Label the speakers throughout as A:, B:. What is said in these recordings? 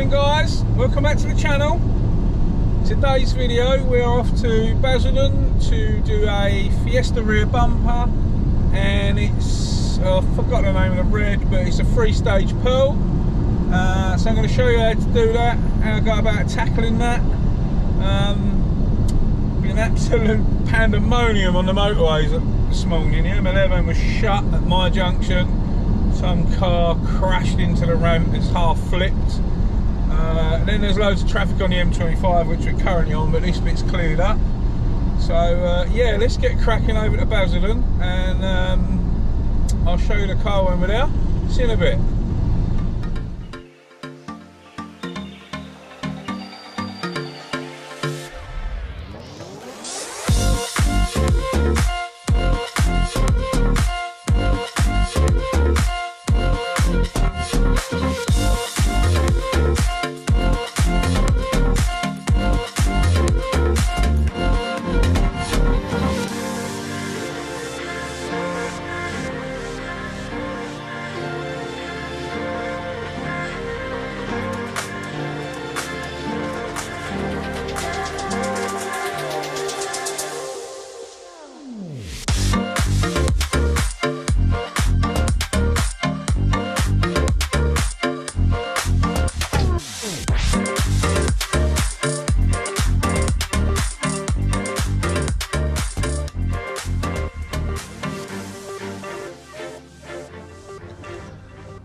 A: morning guys, welcome back to the channel. Today's video we're off to Basildon to do a Fiesta rear bumper, and it's I forgot the name of the red, but it's a 3-stage pearl. So I'm going to show you how to do that, how I go about tackling that. Been absolute pandemonium on the motorways this morning. The M11 was shut at my junction. Some car crashed into the ramp, it's half flipped. Then there's loads of traffic on the M25, which we're currently on, but this bit's cleared up. So yeah, let's get cracking over to Basildon, and I'll show you the car when we're there. See you in a bit.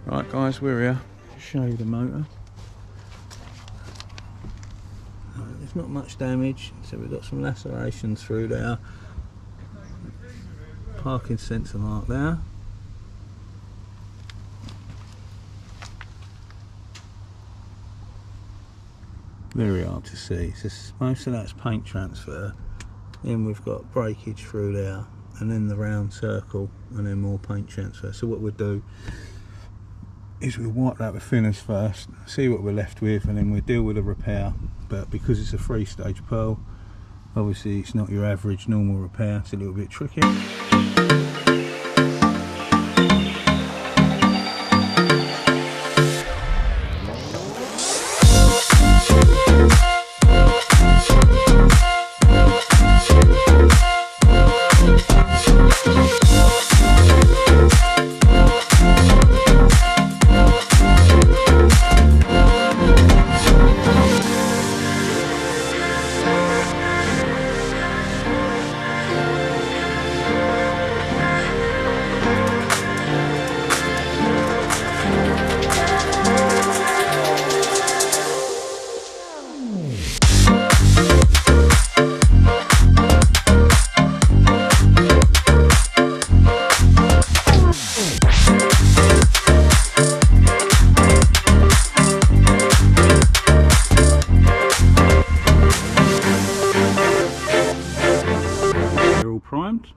A: Right guys, we're here to show you the motor. There's not much damage, so we've got some lacerations through there. Parking sensor mark there. Very hard to see. It's just, most of that's paint transfer. Then we've got breakage through there, and then the round circle, and then more paint transfer. So what we'll do is we'll wipe that with thinners first, see what we're left with, and then we'll deal with a repair. But because it's a 3-stage pearl, obviously it's not your average normal repair, it's a little bit tricky. Primed.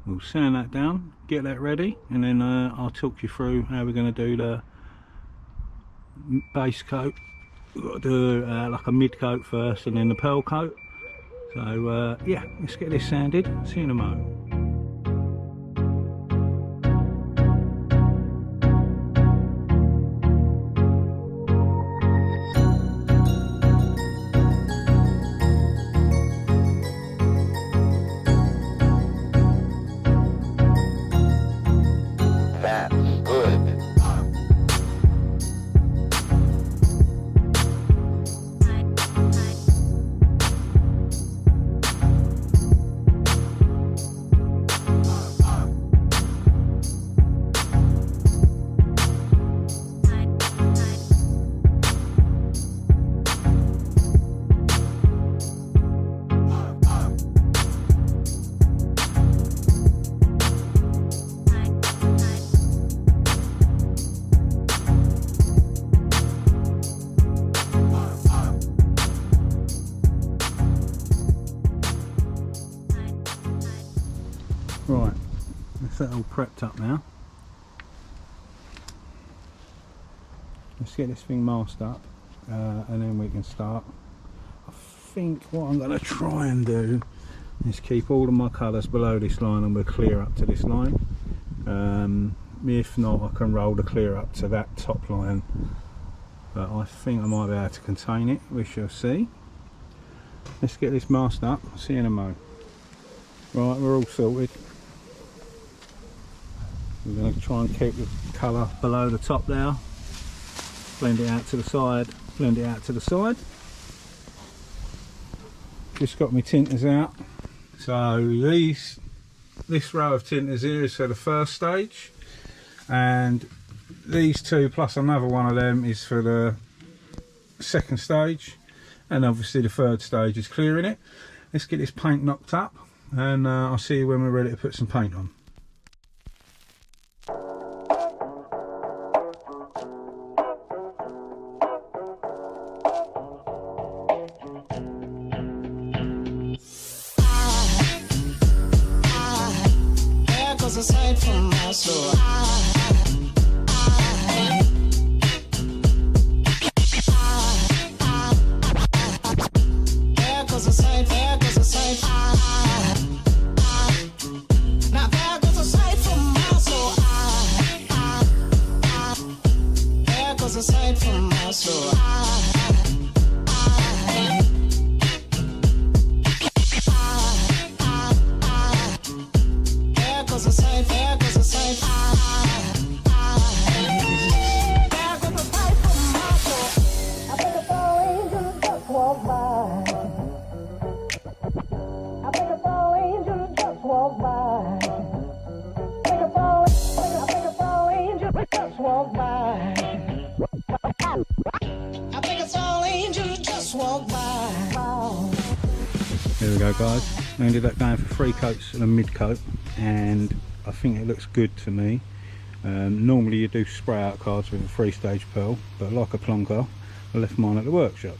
A: We'll sand that down, get that ready, and then I'll talk you through how we're going to do the base coat. We've got to do like a mid coat first and then the pearl coat. So yeah, let's get this sanded. See you in a moment. Right, that's that all prepped up now. Let's get this thing masked up, and then we can start. I think what I'm going to try and do is keep all of my colours below this line, and we'll clear up to this line. If not, I can roll the clear up to that top line but I think I might be able to contain it. We shall see. Let's get this masked up. See you in a mo. Right, we're all sorted. We're going to try and keep the colour below the top there. Blend it out to the side. Blend it out to the side. Just got my tinters out. So this row of tinters here is for the first stage, and these two plus another one of them is for the second stage, and obviously the third stage is clearing it. Let's get this paint knocked up, and I'll see you when we're ready to put some paint on.
B: Aside from my soul, there goes a sight, there goes a sight. Now there goes a sight from my soul. There goes a sight from my soul.
A: There we go, guys. I ended up going for 3 coats and a mid coat, and I think it looks good to me. Normally you do spray out cars with a 3-stage pearl, but like a plonker, I left mine at the workshop.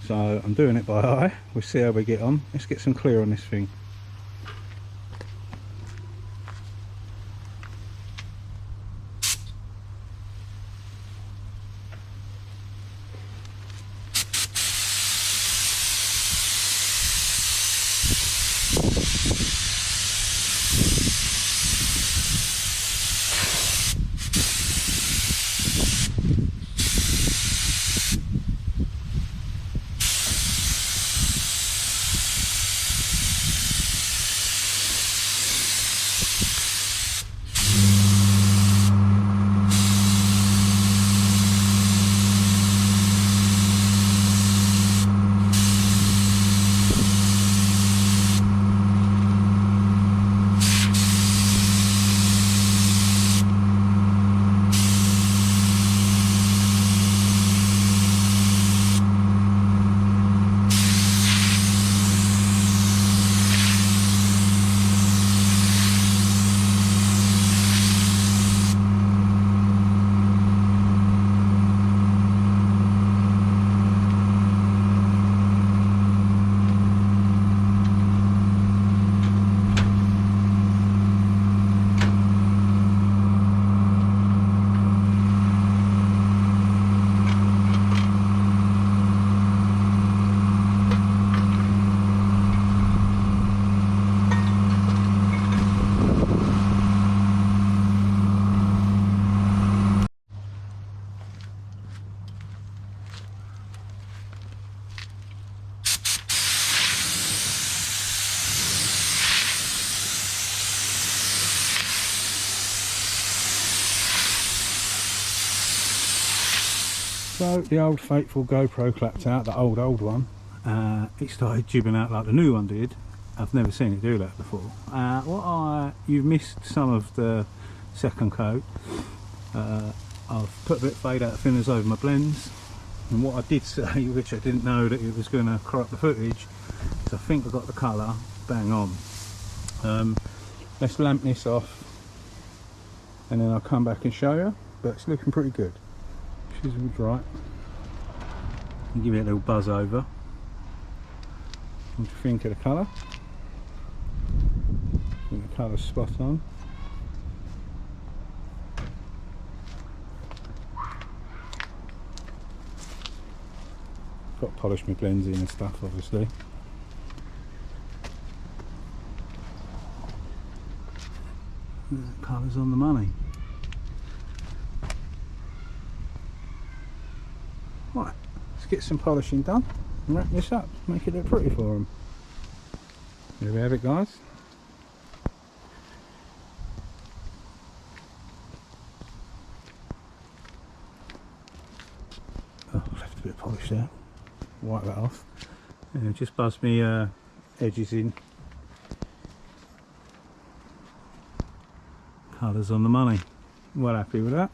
A: So I'm doing it by eye. We'll see how we get on. Let's get some clear on this thing. So the old faithful GoPro clapped out, the old one. It started jibbing out like the new one did. I've never seen it do that before. You've missed some of the second coat. I've put a bit of fade out thinners over my blends, and what I did say, which I didn't know that it was going to corrupt the footage, is I think I got the colour bang on. Let's lamp this off and then I'll come back and show you, but it's looking pretty good. She's right. And give it a little buzz over. What do you think of the colour? I think the colour's spot on. Got to polish my blends in and stuff, obviously. Colour's on the money. Right, let's get some polishing done and wrap this up, make it look pretty for them. There we have it, guys. Oh, left a bit of polish there. Wipe that off. Yeah, just buzz me edges in. Colours on the money. Well happy with that.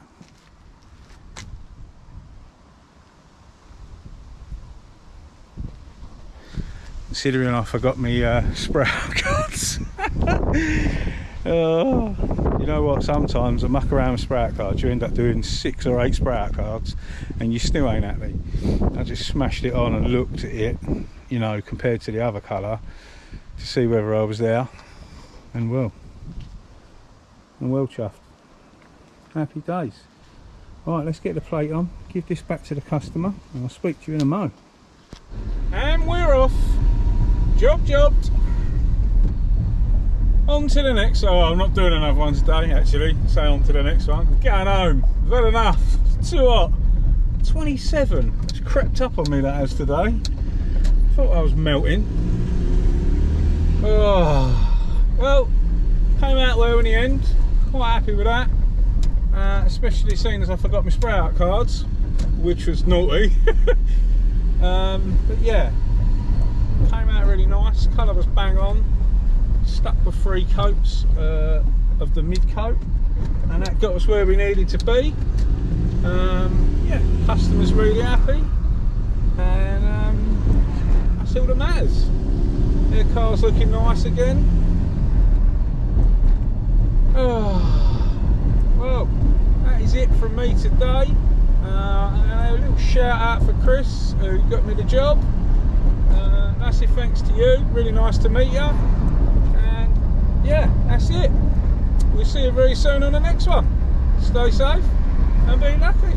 A: Considering I forgot me spray out cards. Oh, you know what, sometimes I muck around with spray out cards, you end up doing 6 or 8 spray out cards and you still ain't happy. I just smashed it on and looked at it, you know, compared to the other colour to see whether I was there, and well chuffed. Happy days. Right, let's get the plate on, give this back to the customer, and I'll speak to you in a mo. And we're off. Jobbed. On to the next. Oh, I'm not doing another one today, actually. Say on to the next one. I'm going home. I've had enough. It's too hot. 27. It's crept up on me, that has, today. Thought I was melting. Oh, well, came out well in the end. Quite happy with that. Especially seeing as I forgot my spray out cards, which was naughty. But yeah, came out really nice. Colour was bang on. Stuck with 3 coats of the mid coat, and that got us where we needed to be. Yeah, customers really happy, and that's all that matters. Their car's looking nice again. Oh, well, that is it from me today. And a little shout out for Chris, who got me the job. Massive thanks to you, really nice to meet you. And yeah, that's it. We'll see you very soon on the next one. Stay safe and be lucky.